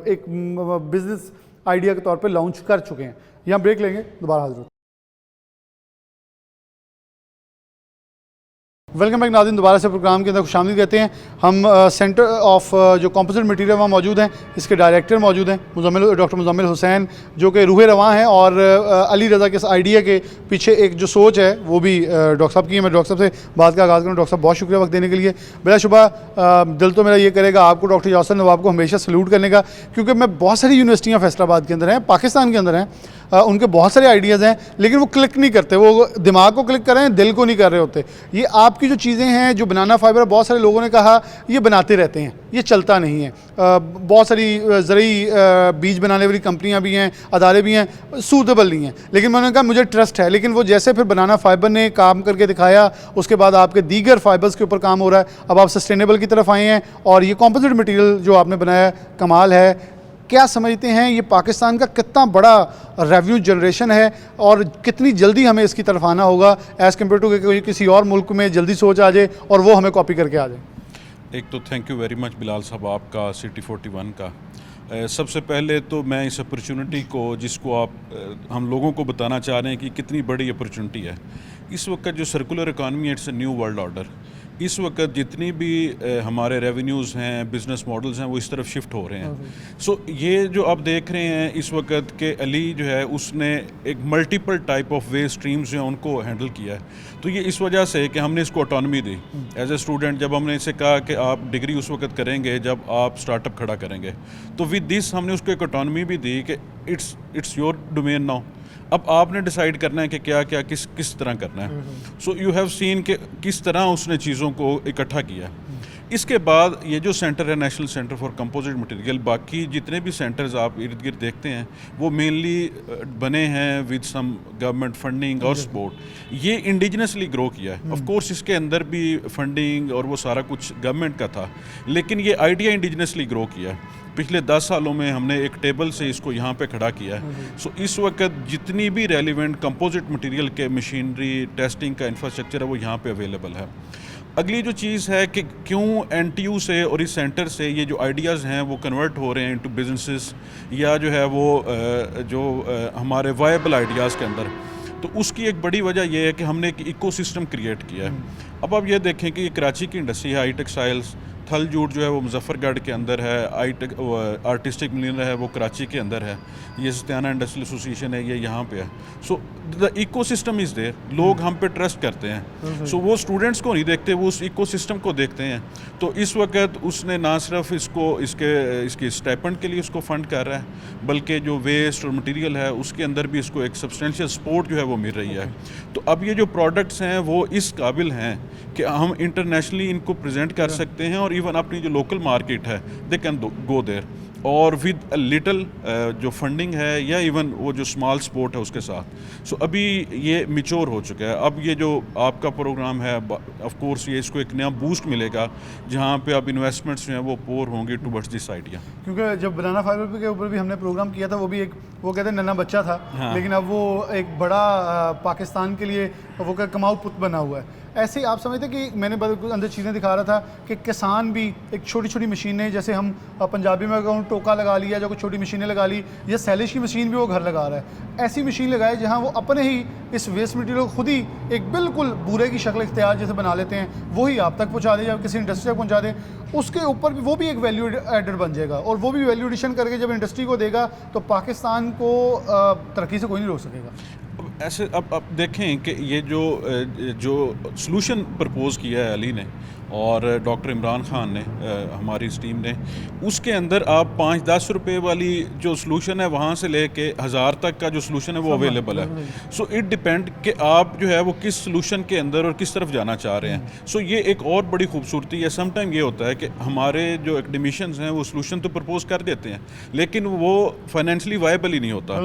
एक बिज़नेस आइडिया के तौर पर लॉन्च कर चुके हैं। यहाँ ब्रेक लेंगे, दोबारा हाजिर। वेलकम बैक नाज़रीन, दोबारा से प्रोग्राम के अंदर खुशामदीद कहते हैं। हम सेंटर ऑफ जो कंपोजिट मटीरियल वहाँ मौजूद हैं, इसके डायरेक्टर मौजूद हैं डॉक्टर मुज़म्मिल हुसैन, जो कि रूह रवां हैं और अली रज़ा के इस आइडिया के पीछे एक जो सोच है वो भी डॉक्टर साहब की है। मैं डॉक्टर साहब से बात का आगाज़ करूँ। डॉक्टर साहब बहुत शुक्रिया वक्त देने के लिए। बिलाशुबा दिल तो मेरा ये करेगा आपको, डॉक्टर यासर नवाब को हमेशा सल्यूट करने का, क्योंकि मैं बहुत सारी यूनिवर्सिटियाँ फैसलाबाद के अंदर हैं, पाकिस्तान के अंदर हैं, उनके बहुत सारे आइडियाज़ हैं, लेकिन वो क्लिक नहीं करते, वो दिमाग को क्लिक कर रहे हैं, दिल को नहीं कर रहे होते। ये आपकी जो चीज़ें हैं, जो बनाना फाइबर, बहुत सारे लोगों ने कहा ये बनाते रहते हैं, ये चलता नहीं है। बहुत सारी ज़रूरी बीज बनाने वाली कंपनियां भी हैं, अदारे भी हैं, सूटेबल नहीं हैं। लेकिन मैंने कहा मुझे ट्रस्ट है। लेकिन वो जैसे फिर बनाना फाइबर ने काम करके दिखाया, उसके बाद आपके दीगर फाइबर्स के ऊपर काम हो रहा है। अब आप सस्टेनेबल की तरफ आए हैं और ये कॉम्पोजिट मटीरियल जो आपने बनाया कमाल है। क्या समझते हैं ये पाकिस्तान का कितना बड़ा रेवेन्यू जनरेशन है और कितनी जल्दी हमें इसकी तरफ आना होगा एज़ कम्पेयर टू कि किसी और मुल्क में जल्दी सोच आ जाए और वो हमें कॉपी करके आ जाए? एक तो thank you very much Bilal साहब आपका सिटी 41 का। सबसे पहले तो मैं इस अपॉर्चुनिटी को, जिसको आप हम लोगों को बताना चाह रहे हैं कि कितनी बड़ी अपॉर्चुनिटी है। इस वक्त जो circular economy, it's a new world order. इस वक्त जितनी भी हमारे रेवेन्यूज़ हैं, बिज़नेस मॉडल्स हैं, वो इस तरफ शिफ्ट हो रहे हैं। सो ये जो आप देख रहे हैं इस वक्त के अली जो है उसने एक multiple type of way streams जो हैं उनको हैंडल किया है। तो ये इस वजह से कि हमने इसको ऑटोनमी दी एज ए स्टूडेंट। जब हमने इसे कहा कि आप डिग्री उस वक्त करेंगे जब आप स्टार्टअप खड़ा करेंगे, तो विद दिस हमने उसको एक ऑटोनमी भी दी कि इट्स योर डोमेन नाउ। अब आपने डिसाइड करना है कि क्या क्या किस तरह करना है। सो यू हैव सीन कि किस तरह उसने चीज़ों को इकट्ठा किया। इसके बाद ये जो सेंटर है national centre for composite material, बाकी जितने भी सेंटर्स आप इर्द गिर्द देखते हैं वो मेनली बने हैं विद सम गवर्नमेंट फंडिंग और सपोर्ट। ये इंडिजिनसली ग्रो किया है। ऑफ कोर्स इसके अंदर भी फंडिंग और वो सारा कुछ गवर्नमेंट का था, लेकिन ये आइडिया इंडिजिनसली ग्रो किया है। पिछले 10 सालों में हमने एक टेबल से इसको यहाँ पे खड़ा किया है। सो इस वक्त जितनी भी रेलिवेंट कंपोजिट मटेरियल के मशीनरी टेस्टिंग का इंफ्रास्ट्रक्चर है वो यहाँ पे अवेलेबल है। अगली जो चीज़ है कि क्यों NTU से और इस सेंटर से ये जो आइडियाज़ हैं वो कन्वर्ट हो रहे हैं इनटू बिजनेसेस या जो है वो हमारे वायबल आइडियाज़ के अंदर, तो उसकी एक बड़ी वजह यह है कि हमने एक इकोसिस्टम क्रिएट किया है। अब आप ये देखें कि ये कराची की इंडस्ट्री है, आई टेक्सटाइल्स, थल जूट जो है वो मुजफ्फरगढ़ के अंदर है, आर्टिस्टिक मिलियनर है वो कराची के अंदर है, ये सत्याना इंडस्ट्रियल एसोसिएशन है ये यहाँ पे है। So the ecosystem is there, लोग हम पे ट्रस्ट करते हैं। सो वो स्टूडेंट्स को नहीं देखते, वो उस इकोसिस्टम को देखते हैं। तो इस वक्त उसने ना सिर्फ इसके स्टाइपेंड के लिए उसको फंड कर रहा है, बल्कि जो वेस्ट और मटेरियल है उसके अंदर भी इसको एक सब्सटेंशियल सपोर्ट जो है वो मिल रही है। तो अब ये जो प्रोडक्ट्स हैं वो इस काबिल हैं कि हम इंटरनेशनली इनको प्रेजेंट कर सकते हैं और इवन अपनी जो लोकल मार्केट है दे कैन गो देयर, और विद अ लिटल जो फंडिंग है या इवन वो जो स्मॉल सपोर्ट है उसके साथ। सो अभी ये मिच्योर हो चुका है। अब ये जो आपका प्रोग्राम है ऑफ कोर्स ये इसको एक नया बूस्ट मिलेगा जहाँ पे अब इन्वेस्टमेंट्स जो हैं वो पोर होंगे टुवर्ड्स दिस आइडिया। क्योंकि जब बनाना फाइबर के ऊपर भी हमने प्रोग्राम किया था वो भी एक वो कहते हैं नन्हा बच्चा था, हाँ। लेकिन अब वो एक बड़ा पाकिस्तान के लिए वो का कमाऊ पुत बना हुआ है। ऐसे ही आप समझते कि मैंने अंदर चीज़ें दिखा रहा था कि किसान भी एक छोटी छोटी मशीनें, जैसे हम पंजाबी में कहूँ टोका लगा लिया, जो कुछ छोटी मशीनें लगा ली, या सैलिश की मशीन भी वो घर लगा रहा है। ऐसी मशीन लगाए जहाँ वो अपने ही इस वेस्ट मटीरियल को खुद ही एक बिल्कुल बूरे की शक्ल इख्तियार जैसे बना लेते हैं, वही आप तक पहुँचा दे या किसी इंडस्ट्री तक पहुँचा दे, उसके ऊपर भी वो भी एक वैल्यू एडेड बन जाएगा। और वो भी वैल्यू एडिशन करके जब इंडस्ट्री को देगा तो पाकिस्तान को तरक्की से कोई नहीं रोक सकेगा। ऐसे अब देखें कि ये जो सलूशन प्रपोज़ किया है अली ने और डॉक्टर इमरान खान ने, हमारी इस टीम ने, उसके अंदर आप 5-10 रुपए वाली जो सलूशन है वहाँ से लेके 1000 तक का जो सलूशन है वो अवेलेबल है। सो इट डिपेंड कि आप जो है वो किस सलूशन के अंदर और किस तरफ जाना चाह रहे हैं। सो ये एक और बड़ी खूबसूरती है। समटाइम ये होता है कि हमारे जो एकेडमिशियंस हैं वो सलूशन तो प्रपोज कर देते हैं लेकिन वो फाइनेंशियली वायबल ही नहीं होता।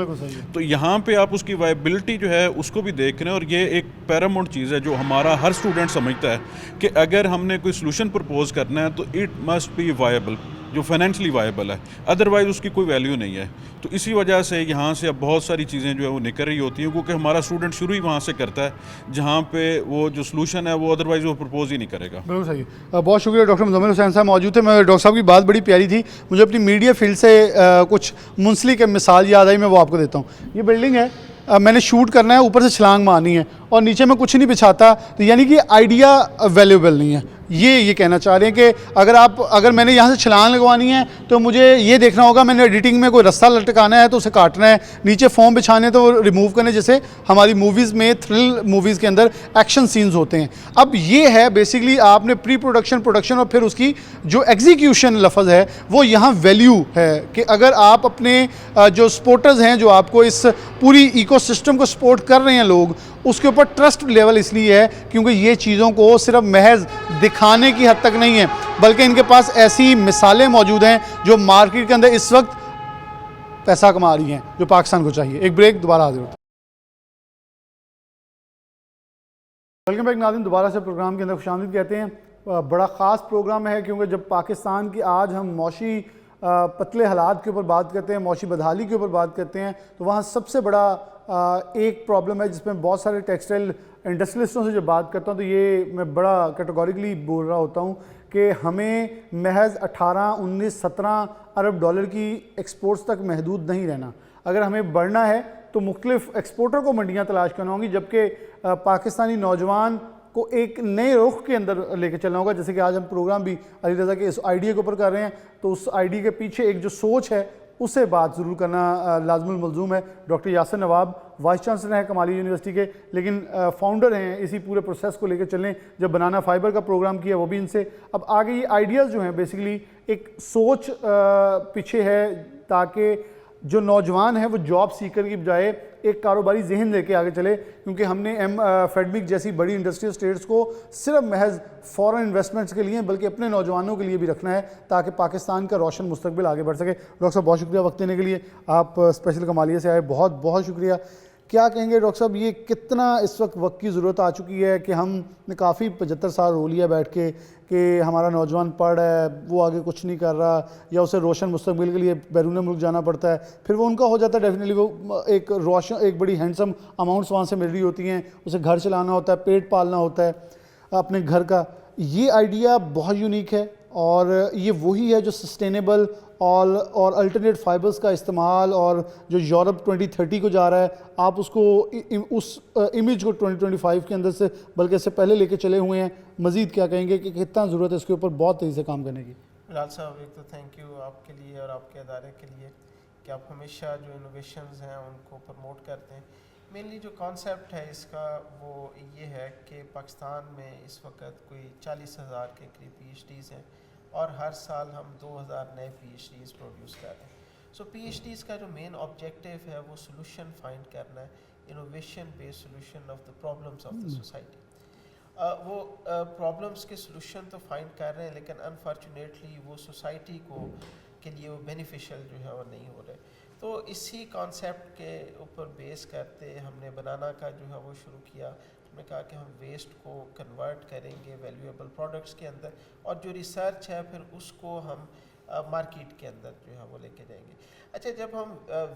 तो यहाँ पे आप उसकी वायबिलिटी जो है उसको भी देख रहे हैं, और ये एक पैरामाउंट चीज़ है जो हमारा हर स्टूडेंट समझता है कि अगर हमने कोई सलूशन प्रपोज करना है तो इट मस्ट बी वायबल, जो फाइनेंशियली वायबल है, अदरवाइज उसकी कोई वैल्यू नहीं है। तो इसी वजह से यहाँ से अब बहुत सारी चीज़ें जो है वो निकल रही होती हैं, क्योंकि हमारा स्टूडेंट शुरू ही वहाँ से करता है जहाँ पे वो जो सलूशन है वो अदरवाइज वो प्रपोज ही नहीं करेगा। बिल्कुल सही। बहुत शुक्रिया। डॉक्टर मुज़म्मिल हुसैन साहब मौजूद थे। मैं डॉक्टर साहब की बात बड़ी प्यारी थी, मुझे अपनी मीडिया फील्ड से कुछ मुंसलिक मिसाल याद आई, मैं वो आपको देता हूँ। ये बिल्डिंग है, मैंने शूट करना है, ऊपर से छलांग मारनी है और नीचे में कुछ नहीं बिछाता, तो यानी कि आइडिया अवेलेबल नहीं है। ये कहना चाह रहे हैं कि अगर मैंने यहाँ से छलांग लगवानी है तो मुझे ये देखना होगा, मैंने एडिटिंग में कोई रास्ता लटकाना है तो उसे काटना है, नीचे फॉर्म बिछाने तो रिमूव करने, जैसे हमारी मूवीज़ में थ्रिल मूवीज़ के अंदर एक्शन सीन्स होते हैं। अब ये है बेसिकली आपने प्री प्रोडक्शन, प्रोडक्शन और फिर उसकी जो एग्जीक्यूशन लफ्ज़ है वो यहाँ वैल्यू है कि अगर आप अपने जो सपोर्टर्स हैं, जो आपको इस पूरी इकोसिस्टम को सपोर्ट कर रहे हैं लोग, उसके ऊपर ट्रस्ट लेवल इसलिए है क्योंकि ये चीज़ों को सिर्फ महज दिखाने की हद तक नहीं है, बल्कि इनके पास ऐसी मिसालें मौजूद हैं जो मार्केट के अंदर इस वक्त पैसा कमा रही हैं, जो पाकिस्तान को चाहिए। एक ब्रेक, दोबारा हाजिर होता है। वेलकम बैक नाज़रीन, दोबारा से प्रोग्राम के अंदर खुशामदीद कहते हैं। बड़ा ख़ास प्रोग्राम है क्योंकि जब पाकिस्तान की आज हम मौशी पतले हालात के ऊपर बात करते हैं, मौशी बदहाली के ऊपर बात करते हैं, तो वहाँ सबसे बड़ा एक प्रॉब्लम है जिसमें बहुत सारे टेक्सटाइल इंडस्ट्रियलिस्टों से जब बात करता हूँ तो ये मैं बड़ा कैटेगोरिकली बोल रहा होता हूँ कि हमें महज 18, 19, 17 अरब डॉलर की एक्सपोर्ट्स तक महदूद नहीं रहना। अगर हमें बढ़ना है तो मुख्तलिफ एक्सपोर्टर को मंडियाँ तलाश करना होंगी, जबकि पाकिस्तानी नौजवान को एक नए रुख के अंदर लेके चलना होगा। जैसे कि आज हम प्रोग्राम भी अली रज़ा के इस आइडिया के ऊपर कर रहे हैं, तो उस आइडिया के पीछे एक जो सोच है उससे बात ज़रूर करना लाज़िमुल मलज़ूम है। डॉक्टर यासिर नवाब वाइस चांसलर हैं कमाली यूनिवर्सिटी के, लेकिन फाउंडर हैं इसी पूरे प्रोसेस को लेकर चलें। जब बनाना फाइबर का प्रोग्राम किया वो भी इनसे। अब आगे ये आइडियाज़ जो हैं बेसिकली एक सोच पीछे है ताकि जो नौजवान हैं वो जॉब सीकर की बजाय एक कारोबारी जहन लेके आगे चले, क्योंकि हमने फेडमिक जैसी बड़ी इंडस्ट्रियल स्टेट्स को सिर्फ महज फॉरेन इन्वेस्टमेंट्स के लिए बल्कि अपने नौजवानों के लिए भी रखना है ताकि पाकिस्तान का रोशन मुस्तकबिल आगे बढ़ सके। डॉक्टर साहब बहुत शुक्रिया वक्त देने के लिए, आप स्पेशल कमालिया से आए, बहुत बहुत शुक्रिया। क्या कहेंगे डॉक्टर साहब, ये कितना इस वक्त वक्त की ज़रूरत आ चुकी है कि हमने काफ़ी 75 साल रो लिया बैठ के कि हमारा नौजवान पढ़ है, वो आगे कुछ नहीं कर रहा, या उसे रोशन मुस्तकबिल के लिए बैरून मुल्क जाना पड़ता है, फिर वो उनका हो जाता है डेफिनेटली, वो एक रोशन एक बड़ी हैंडसम अमाउंट्स वहाँ से मिल रही होती हैं, उसे घर चलाना होता है, पेट पालना होता है अपने घर का। ये आइडिया बहुत यूनिक है और ये वही है जो सस्टेनेबल और अल्टरनेट फाइबर्स का इस्तेमाल, और जो यूरोप 2030 को जा रहा है, आप उसको उस इमेज को 2025 के अंदर से बल्कि इससे पहले लेके चले हुए हैं। मज़ीद क्या कहेंगे कि कितना ज़रूरत है इसके ऊपर बहुत तेज़ी से काम करने की? बिलाल साहब, एक तो थैंक यू आपके लिए और आपके अदारे के लिए कि आप हमेशा जो इनोवेशंस हैं उनको प्रमोट करते हैं। मेनली जो कॉन्सेप्ट है इसका वो ये है कि पाकिस्तान में इस वक्त कोई 40,000 के करीब PhDs हैं और हर साल हम 2000 नए PhDs प्रोड्यूस कर रहे हैं। सो PhDs का जो मेन ऑब्जेक्टिव है वो सोल्यूशन फाइंड करना है, innovation based solution of the problems of the society. वो प्रॉब्लम्स के सोल्यूशन तो फाइंड कर रहे हैं लेकिन अनफॉर्चुनेटली वो सोसाइटी को के लिए वो बेनिफिशियल जो है वो नहीं हो रहे। तो इसी कॉन्सेप्ट के ऊपर बेस करते हमने बनाना का जो है वो शुरू किया। हमने कहा कि हम वेस्ट को कन्वर्ट करेंगे वैल्यूएबल प्रोडक्ट्स के अंदर, और जो रिसर्च है फिर उसको हम मार्केट के अंदर जो है वो लेके जाएंगे। अच्छा, जब हम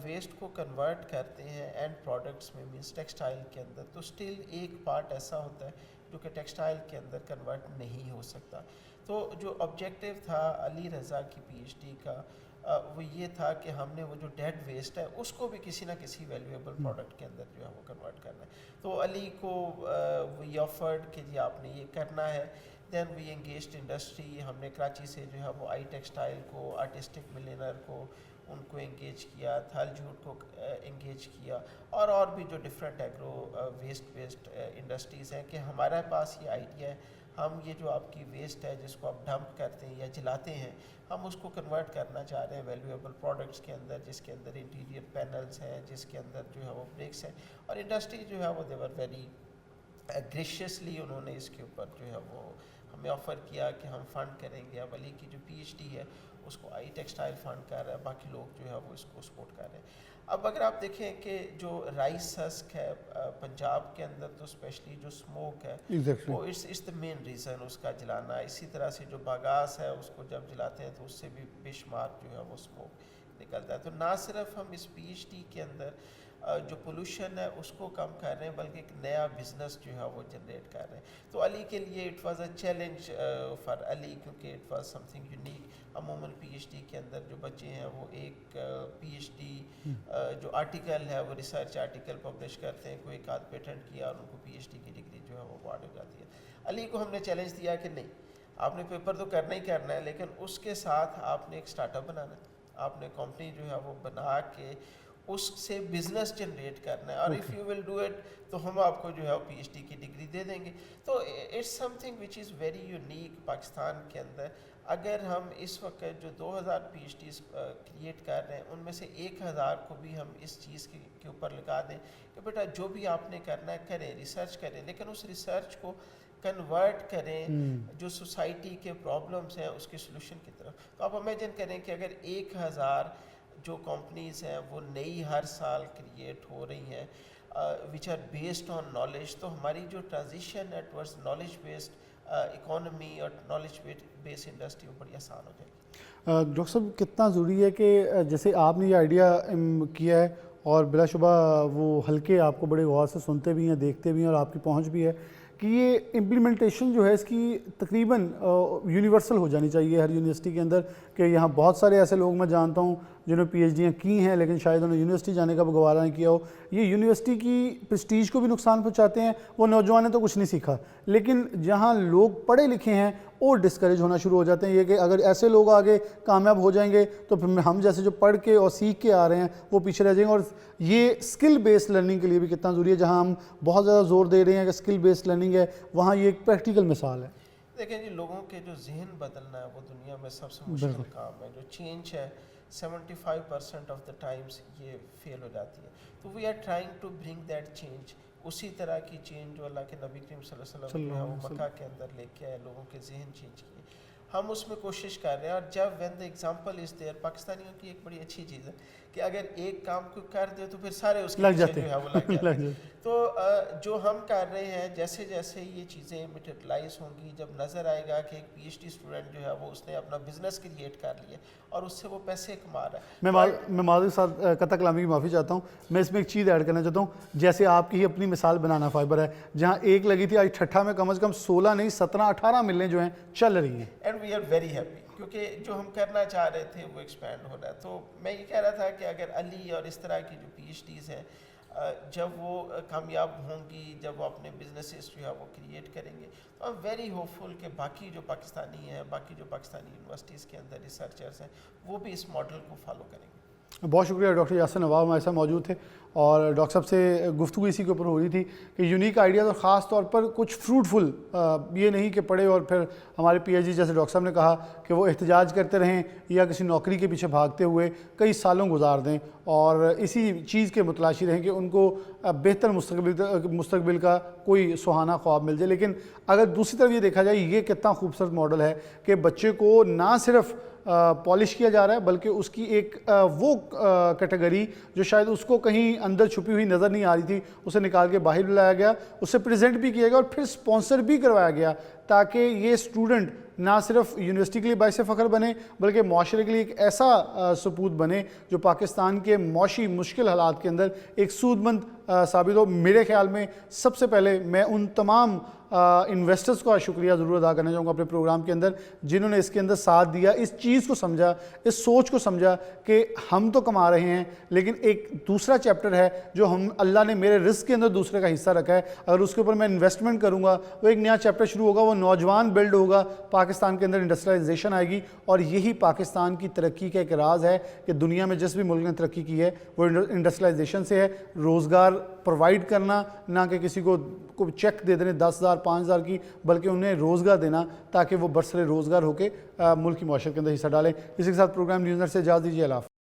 वेस्ट को कन्वर्ट करते हैं एंड प्रोडक्ट्स में मींस टेक्सटाइल के अंदर, तो स्टिल एक पार्ट ऐसा होता है जो कि टेक्सटाइल के अंदर कन्वर्ट नहीं हो सकता। तो जो ऑब्जेक्टिव था अली रज़ा की PhD का वो ये था कि हमने वो जो डेड वेस्ट है उसको भी किसी ना किसी वैल्यूएबल प्रोडक्ट के अंदर जो है वो कन्वर्ट करना है। तो अली को वी ऑफर्ड कि जी आपने ये करना है। देन वी एंगेज्ड इंडस्ट्री, हमने कराची से जो है वो आई टेक्सटाइल को, आर्टिस्टिक मिलियनर को, उनको एंगेज किया, थल जूट को एंगेज किया, और भी जो different agro waste based industries हैं कि हमारे पास ये आइडिया है, हम ये जो आपकी वेस्ट है जिसको आप डंप करते हैं या जलाते हैं, हम उसको कन्वर्ट करना चाह रहे हैं वैल्यूएबल प्रोडक्ट्स के अंदर, जिसके अंदर इंटीरियर पैनल्स हैं, जिसके अंदर जो है वो ब्रिक्स हैं। और इंडस्ट्री जो है वो देवर वेरी ग्रेशियसली उन्होंने इसके ऊपर जो है वो हमें ऑफ़र किया कि हम फ़ंड करेंगे। अब अली की जो PhD है उसको आई टेक्सटाइल फ़ंड कर रहा है, बाकी लोग जो है वो इसको सपोर्ट कर रहे हैं। अब अगर आप देखें कि जो राइस हस्क है पंजाब के अंदर, तो स्पेशली जो स्मोक है वो इट्स द मेन रीज़न उसका जलाना। इसी तरह से जो बागास है उसको जब जलाते हैं तो उससे भी बेशुमार जो है वो स्मोक निकलता है। तो ना सिर्फ हम इस PhD के अंदर जो पोल्यूशन है उसको कम कर रहे हैं बल्कि एक नया बिजनेस जो है वो जनरेट कर रहे हैं। तो अली के लिए it was a challenge for Ali, क्योंकि इट वाज समथिंग यूनिक। अमूमन PhD के अंदर जो बच्चे हैं वो एक PhD जो आर्टिकल है वो रिसर्च आर्टिकल पब्लिश करते हैं, कोई एक आध पेटेंट किया और उनको PhD की डिग्री जो है वो अवार्ड हो जाती है। अली को हमने चैलेंज दिया कि नहीं, आपने पेपर तो करना ही करना है लेकिन उसके साथ आपने एक स्टार्टअप बनाना है, आपने कंपनी जो है वो बना के उससे बिजनेस जनरेट करना है, और if you will do it तो हम आपको जो है PhD की डिग्री दे देंगे। तो it's something which is very unique Pakistan के अंदर। अगर हम इस वक्त जो 2000 PhDs क्रिएट कर रहे हैं उनमें से 1000 को भी हम इस चीज़ के ऊपर लगा दें कि बेटा जो भी आपने करना है करें, रिसर्च करें, लेकिन उस रिसर्च को कन्वर्ट करें जो सोसाइटी के प्रॉब्लम्स हैं उसके सोल्यूशन की तरफ। तो आप इमेजिन करें कि अगर 1000 जो कंपनीज़ हैं वो नई हर साल क्रिएट हो रही हैं which are based on knowledge, तो हमारी जो ट्रांजिशन है टवर्ड्स नॉलेज बेस्ड इकोनॉमी और नॉलेज बेस्ड इंडस्ट्री वो बड़ी आसान हो जाएगी। डॉक्टर साहब, कितना ज़रूरी है कि जैसे आपने ये आइडिया किया है और बिलाशुबा वो हल्के आपको बड़े गौर से सुनते भी हैं, देखते भी हैं और आपकी पहुंच भी है कि ये इम्प्लीमेंटेशन जो है इसकी तकरीबन यूनिवर्सल हो जानी चाहिए हर यूनिवर्सिटी के अंदर। कि यहाँ बहुत सारे ऐसे लोग मैं जानता हूँ जिन्होंने PhDयाँ की हैं लेकिन शायद उन्होंने यूनिवर्सिटी जाने का गवारा नहीं किया हो। ये यूनिवर्सिटी की प्रेस्टीज को भी नुकसान पहुँचाते हैं। वो नौजवान ने तो कुछ नहीं सीखा, लेकिन जहाँ लोग पढ़े लिखे हैं और डिस्करेज होना शुरू हो जाते हैं। ये कि अगर ऐसे लोग आगे कामयाब हो जाएंगे तो फिर हम जैसे जो पढ़ के और सीख के आ रहे हैं वो पीछे रह जाएंगे। और ये स्किल बेस्ड लर्निंग के लिए भी कितना ज़रूरी है, जहाँ हम बहुत ज़्यादा जोर दे रहे हैं कि स्किल बेस्ड लर्निंग है, वहाँ ये एक प्रैक्टिकल मिसाल है। देखें जी, लोगों के जो जहन बदलना है वो दुनिया में सबसे मुश्किल काम है। जो चेंज है 75% ऑफ द टाइम्स ये फेल हो जाती है। तो we are trying to bring that change, उसी तरह की चेंज जो अल्लाह के नबी करीम सल्लल्लाहु अलैहि वसल्लम जो है वो मक्का के अंदर लेके आए, लोगों के जहन चेंज किए, हम उसमें कोशिश कर रहे हैं। और जब when the example is there, पाकिस्तानियों की एक बड़ी अच्छी चीज़ है कि अगर एक काम को कर दे तो फिर सारे उसके लग पीछे जाते जो है वो लग जाते हैं। तो जो हम कर रहे हैं, जैसे जैसे ये चीज़ें मटेरियलाइज होंगी, जब नज़र आएगा कि एक PhD स्टूडेंट जो है वो उसने अपना बिजनेस क्रिएट कर लिया और उससे वो पैसे कमा रहा है। मैं माधुरी साहब कथा कलामी की माफ़ी चाहता हूँ, मैं इसमें एक चीज़ ऐड करना चाहता हूँ। जैसे आपकी ही अपनी मिसाल बनाना फाइबर है, जहाँ एक लगी थी, आज ठट्ठा में कम से कम 16 नहीं 17-18 मिलें जो हैं चल रही हैं। And we are very happy, क्योंकि जो हम करना चाह रहे थे वो एक्सपैंड हो रहा है। तो मैं ये कह रहा था कि अगर अली और इस तरह की जो PhDs हैं, जब वो कामयाब होंगी, जब वो अपने बिजनेसेस जो है वो क्रिएट करेंगे, तो आई एम वेरी होपफुल कि बाकी जो पाकिस्तानी हैं, बाकी जो पाकिस्तानी यूनिवर्सिटीज़ के अंदर रिसर्चर्स हैं, वो भी इस मॉडल को फॉलो करेंगे। बहुत शुक्रिया डॉक्टर यासिर नवाब हमारे साथ मौजूद थे, और डॉक्टर साहब से गुफ्तगू इसी के ऊपर हो रही थी कि यूनिक आइडियाज़ और ख़ास तौर पर कुछ फ्रूटफुल, ये नहीं कि पढ़े और फिर हमारे PhD जैसे डॉक्टर साहब ने कहा कि वो एहतजाज करते रहें या किसी नौकरी के पीछे भागते हुए कई सालों गुजार दें, और इसी चीज़ के मुतलाशी रहें कि उनको बेहतर मुस्तकबिल का कोई सुहाना ख्वाब मिल जाए। लेकिन अगर दूसरी तरफ ये देखा जाए, ये कितना खूबसूरत मॉडल है कि बच्चे को ना सिर्फ पॉलिश किया जा रहा है, बल्कि उसकी एक वो कैटेगरी जो शायद उसको कहीं अंदर छुपी हुई नज़र नहीं आ रही थी, उसे निकाल के बाहर लाया गया, उससे प्रेजेंट भी किया गया और फिर स्पॉन्सर भी करवाया गया, ताकि ये स्टूडेंट ना सिर्फ यूनिवर्सिटी के लिए बाइस फ़ख्र बने, बल्कि माशरे के लिए एक ऐसा सपूत बने जो पाकिस्तान के मौशी मुश्किल हालात के अंदर एक सूदमंद साबित हो। मेरे ख्याल में सबसे पहले मैं उन तमाम इन्वेस्टर्स का शुक्रिया ज़रूर अदा करना चाहूँगा अपने प्रोग्राम के अंदर, जिन्होंने इसके अंदर साथ दिया, इस चीज़ को समझा, इस सोच को समझा कि हम तो कमा रहे हैं, लेकिन एक दूसरा चैप्टर है जो हम अल्लाह ने मेरे रिस्क के अंदर दूसरे का हिस्सा रखा है, अगर उसके ऊपर मैं इन्वेस्टमेंट करूँगा वो एक नया चैप्टर शुरू होगा, वो नौजवान बिल्ड होगा, पाकिस्तान के अंदर इंडस्ट्रियलाइजेशन आएगी। और यही पाकिस्तान की तरक्की का एक राज है कि दुनिया में जिस भी मुल्क ने तरक्की की है वो इंडस्ट्रियलाइजेशन से है। रोज़गार प्रोवाइड करना, ना कि किसी को चेक दे देने 10,000 5,000 की, बल्कि उन्हें रोज़गार देना ताकि वो बरसरे रोज़गार होकर मुल्क की मौशरत के अंदर हिस्सा डालें। इसी के साथ प्रोग्राम न्यूज़ नेट से इजाज़त दीजिए। अल्लाह।